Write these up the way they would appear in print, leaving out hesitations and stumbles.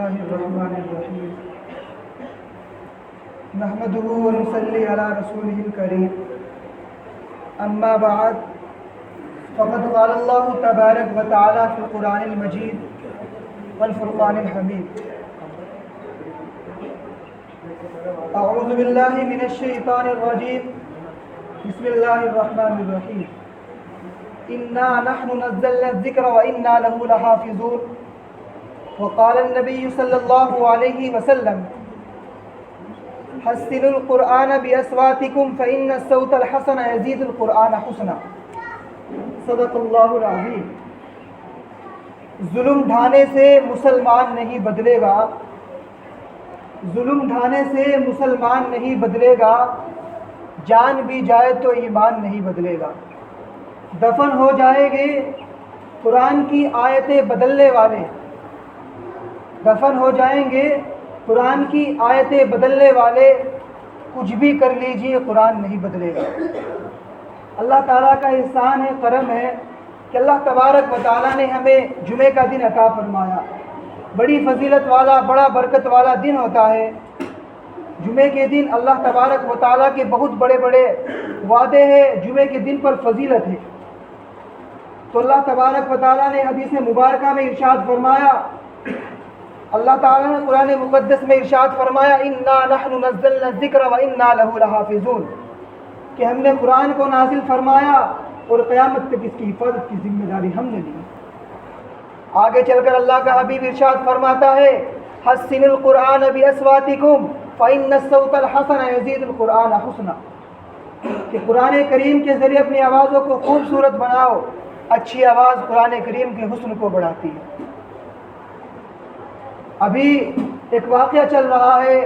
الله الرحمن الرحيم نحمده ونصلي على رسوله الكريم أما بعد فقد قال الله تبارك وتعالى في القرآن المجيد والفرقان الحميد أعوذ بالله من الشيطان الرجيم بسم الله الرحمن الرحيم إنا نحن نزلنا الذكر وإنا له لحافظون وقال النبي صلى الله عليه وسلم حسنوا القرآن بأصواتكم فإن الصوت الحسن يزيد القرآن حسنا صدق اللہ العظیم۔ ظلم ڈھانے سے مسلمان نہیں بدلے گا، ظلم ڈھانے سے مسلمان نہیں بدلے گا، جان بھی جائے تو ایمان نہیں بدلے گا۔ دفن ہو جائیں گے قرآن کی آیتیں بدلنے والے، دفن ہو جائیں گے قرآن کی آیتیں بدلنے والے، کچھ بھی کر لیجئے قرآن نہیں بدلے گا۔ اللہ تعالیٰ کا احسان ہے، کرم ہے کہ اللہ تبارک و تعالیٰ نے ہمیں جمعہ کا دن عطا فرمایا۔ بڑی فضیلت والا، بڑا برکت والا دن ہوتا ہے جمعے کے دن۔ اللہ تبارک و تعالیٰ کے بہت بڑے بڑے وعدے ہیں، جمعے کے دن پر فضیلت ہے۔ تو اللہ تبارک و تعالیٰ نے حدیث مبارکہ میں ارشاد فرمایا، اللہ تعالیٰ نے قرآن مقدس میں ارشاد فرمایا انا نحن نزلنا الذکر وانا له لحافظون، کہ ہم نے قرآن کو نازل فرمایا اور قیامت تک اس کی حفاظت کی ذمہ داری ہم نے لی۔ آگے چل کر اللہ کا حبیب ارشاد فرماتا ہے حسن القرآن باصواتکم فإن الصوت الحسن يزيد القرآن حسنا، کہ قرآن کریم کے ذریعے اپنی آوازوں کو خوبصورت بناؤ، اچھی آواز قرآن کریم کے حسن کو بڑھاتی ہے۔ ابھی ایک واقعہ چل رہا ہے،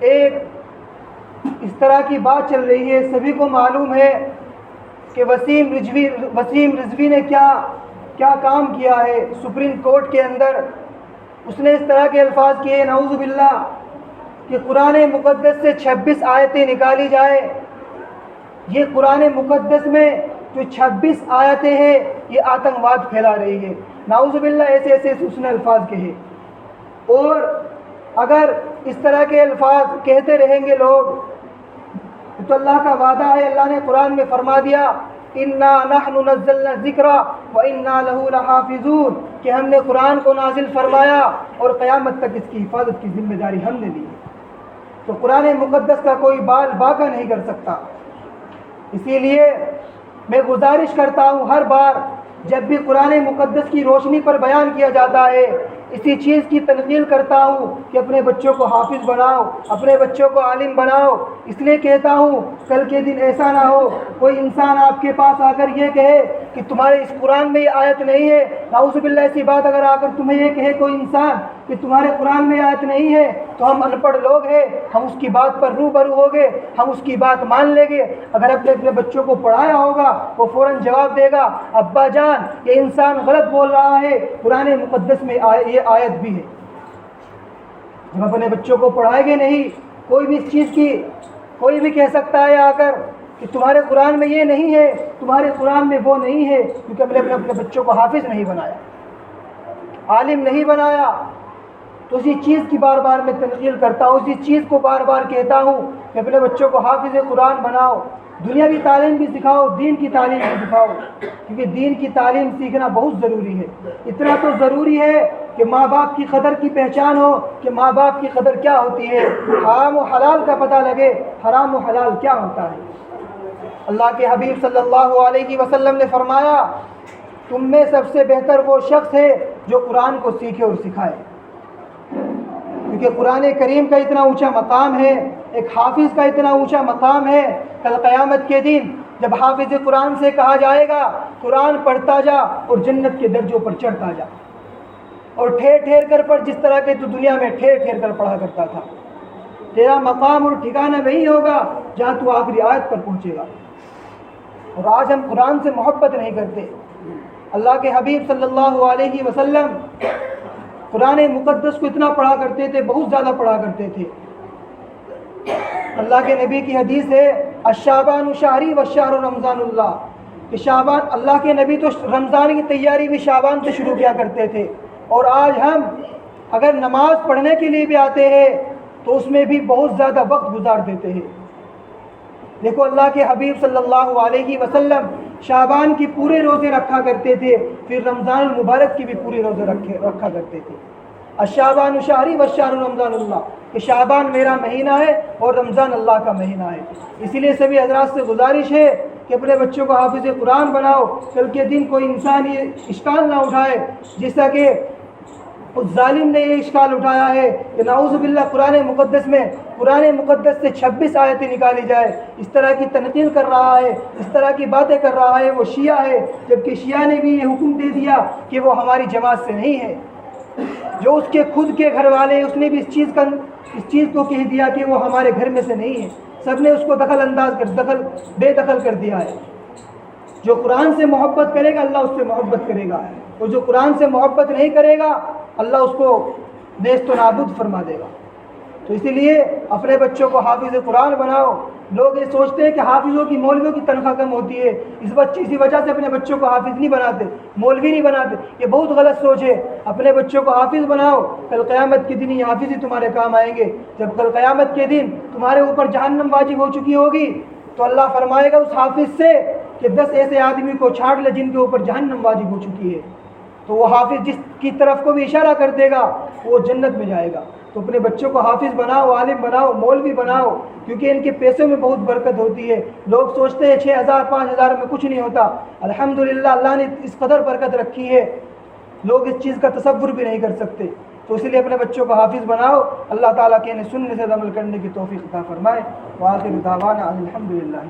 ایک اس طرح کی بات چل رہی ہے، سبھی کو معلوم ہے کہ وسیم رضوی نے کیا کام کیا ہے سپریم کورٹ کے اندر۔ اس نے اس طرح کے الفاظ کیے نعوذ باللہ کہ قرآن مقدس سے 26 آیتیں نکالی جائے، یہ قرآن مقدس میں جو 26 آیتیں ہیں یہ آتنکواد پھیلا رہی ہے، نعوذ باللہ ایسے ایسے اس نے الفاظ کہے۔ اور اگر اس طرح کے الفاظ کہتے رہیں گے لوگ تو اللہ کا وعدہ ہے، اللہ نے قرآن میں فرما دیا انا نحن نزلنا الذکر وانا له لحافظون، کہ ہم نے قرآن کو نازل فرمایا اور قیامت تک اس کی حفاظت کی ذمہ داری ہم نے لی۔ تو قرآن مقدس کا کوئی بال باقی نہیں کر سکتا۔ اسی لیے میں گزارش کرتا ہوں، ہر بار جب بھی قرآن مقدس کی روشنی پر بیان کیا جاتا ہے اسی چیز کی تنقیل کرتا ہوں کہ اپنے بچوں کو حافظ بناؤ، اپنے بچوں کو عالم بناؤ۔ اس لیے کہتا ہوں کل کے دن ایسا نہ ہو کوئی انسان آپ کے پاس آ کر یہ کہے کہ تمہارے اس قرآن میں یہ آیت نہیں ہے، نعوذ باللہ ایسی بات اگر آ کر تمہیں یہ کہے کوئی انسان کہ تمہارے قرآن میں آیت نہیں ہے تو ہم ان پڑھ لوگ ہیں، ہم اس کی بات پر روبرو ہو گے، ہم اس کی بات مان لیں گے۔ اگر اپنے بچوں کو پڑھایا ہوگا وہ فوراً جواب دے گا ابا جان یہ انسان غلط بول رہا ہے، قرآن مقدس میں یہ آیت بھی ہے۔ جب اپنے بچوں کو پڑھائیں گے نہیں، کوئی بھی اس چیز کی کوئی بھی کہہ سکتا ہے آ کر کہ تمہارے قرآن میں یہ نہیں ہے، تمہارے قرآن میں وہ نہیں ہے، کیونکہ اپنے بچوں کو حافظ نہیں بنایا، عالم نہیں بنایا۔ تو اسی چیز کی بار بار میں تنقیل کرتا ہوں، اسی چیز کو بار بار کہتا ہوں کہ اپنے بچوں کو حافظ قرآن بناؤ، دنیاوی تعلیم بھی سکھاؤ، دین کی تعلیم بھی سکھاؤ، کیونکہ دین کی تعلیم سیکھنا بہت ضروری ہے۔ اتنا تو ضروری ہے کہ ماں باپ کی قدر کی پہچان ہو کہ ماں باپ کی قدر کیا ہوتی ہے، حرام و حلال کا پتہ لگے حرام و حلال کیا ہوتا ہے۔ اللہ کے حبیب صلی اللہ علیہ وسلم نے فرمایا تم میں سب سے بہتر وہ شخص ہے جو قرآن کو سیکھے اور سکھائے، کیونکہ قرآن کریم کا اتنا اونچا مقام ہے، ایک حافظ کا اتنا اونچا مقام ہے۔ کل قیامت کے دن جب حافظ قرآن سے کہا جائے گا قرآن پڑھتا جا اور جنت کے درجوں پر چڑھتا جا، اور ٹھہر ٹھہر کر پڑھ، جس طرح کہ تو دنیا میں ٹھہر ٹھہر کر پڑھا کرتا تھا۔ تیرا مقام اور ٹھکانہ وہی ہوگا جہاں تو آخری آیت پر پہنچے گا۔ اور آج ہم قرآن سے محبت نہیں کرتے۔ اللہ کے حبیب صلی اللہ علیہ وسلم قرآن مقدس کو اتنا پڑھا کرتے تھے، بہت زیادہ پڑھا کرتے تھے۔ اللہ کے نبی کی حدیث ہے الشعبان شہری والشہر رمضان اللہ، کہ شعبان، اللہ کے نبی تو رمضان کی تیاری بھی شعبان سے شروع کیا کرتے تھے، اور آج ہم اگر نماز پڑھنے کے لیے بھی آتے ہیں تو اس میں بھی بہت زیادہ وقت گزار دیتے ہیں۔ دیکھو اللہ کے حبیب صلی اللہ علیہ وسلم شعبان کی پورے روزے رکھا کرتے تھے، پھر رمضان المبارک کی بھی پورے روزے رکھا کرتے تھے۔ الشعبان شہری والشہر رمضان اللہ، کہ شعبان میرا مہینہ ہے اور رمضان اللہ کا مہینہ ہے۔ اسی لیے سبھی حضرات سے گزارش ہے کہ اپنے بچوں کو حافظ قرآن بناؤ، کل کے دن کوئی انسان یہ اشکال نہ اٹھائے جیسا کہ اس ظالم نے یہ اشکال اٹھایا ہے کہ نعوذ باللہ قرآن مقدس سے 26 آیتیں نکالی جائے، اس طرح کی تنقید کر رہا ہے، اس طرح کی باتیں کر رہا ہے وہ شیعہ ہے، جبکہ شیعہ نے بھی یہ حکم دے دیا کہ وہ ہماری جماعت سے نہیں ہے۔ جو اس کے خود کے گھر والے اس نے بھی اس چیز کو کہہ دیا کہ وہ ہمارے گھر میں سے نہیں ہے، سب نے اس کو بے دخل کر دیا ہے۔ جو قرآن سے محبت کرے گا اللہ اس سے محبت کرے گا، اور جو قرآن سے محبت نہیں کرے گا اللہ اس کو نیست و نابود فرما دے گا۔ تو اسی لیے اپنے بچوں کو حافظ قرآن بناؤ۔ لوگ یہ سوچتے ہیں کہ حافظوں کی مولویوں کی تنخواہ کم ہوتی ہے، اسی وجہ سے اپنے بچوں کو حافظ نہیں بناتے، مولوی نہیں بناتے۔ یہ بہت غلط سوچ ہے۔ اپنے بچوں کو حافظ بناؤ، کل قیامت کے دن یہ حافظ ہی تمہارے کام آئیں گے۔ جب کل قیامت کے دن تمہارے اوپر جہنم واجب ہو چکی ہوگی تو اللہ فرمائے گا اس حافظ سے کہ 10 ایسے آدمی کو چھاڑ لے جن کے اوپر جہنم واجب ہو چکی ہے، تو وہ حافظ جس کی طرف کو بھی اشارہ کر دے گا وہ جنت میں جائے گا۔ تو اپنے بچوں کو حافظ بناؤ، عالم بناؤ، مولوی بناؤ، کیونکہ ان کے پیسوں میں بہت برکت ہوتی ہے۔ لوگ سوچتے ہیں 6,000 5,000 میں کچھ نہیں ہوتا، الحمدللہ اللہ نے اس قدر برکت رکھی ہے، لوگ اس چیز کا تصور بھی نہیں کر سکتے۔ تو اس لیے اپنے بچوں کو حافظ بناؤ۔ اللہ تعالیٰ کے سننے سے عمل کرنے کی توفیق عطا فرمائے۔ وآخر دعوانا الحمدللہ۔